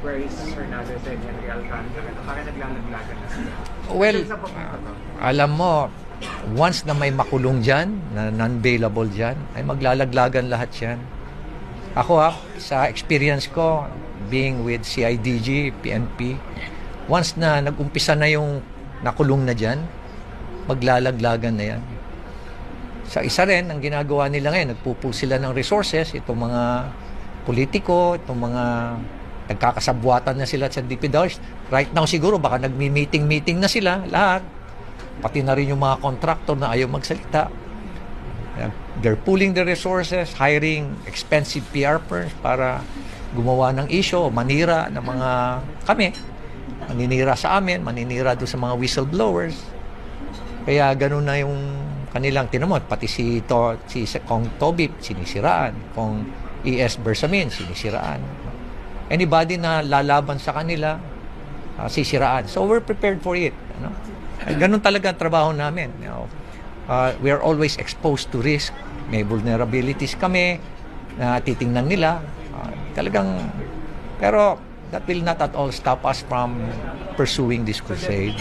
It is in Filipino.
Bryce Hernandez and Henry Alcantara, parang naglalaglagan na sila. Well, Sa papunta to. alam mo, once na may makulong dyan, na non-bailable dyan, ay maglalaglagan lahat yan. Ako sa experience ko, being with CIDG, PNP, once na nag-umpisa na yung nakulong na dyan, maglalaglagan na yan. Sa isa rin, ang ginagawa nila ngayon, nagpupul sila ng resources, itong mga politiko, itong mga nagkakasabwatan na sila sa DPWH. Right now siguro, baka nagmi-meeting na sila, lahat. Pati na rin yung mga contractor na ayaw magsalita. They're pooling the resources, hiring expensive PR firms para gumawa ng issue, manira ng mga kami. Maninira sa amin, maninira doon sa mga whistleblowers. Kaya ganun na yung kanilang tinamot. Pati si Kong Tobip, sinisiraan. Kong E.S. Bersamin, sinisiraan. Anybody na lalaban sa kanila, sisiraan. So we're prepared for it. Ano? Ganun talaga ang trabaho namin. We are always exposed to risk. May vulnerabilities kami na titingnan nila. Pero that will not at all stop us from pursuing this crusade.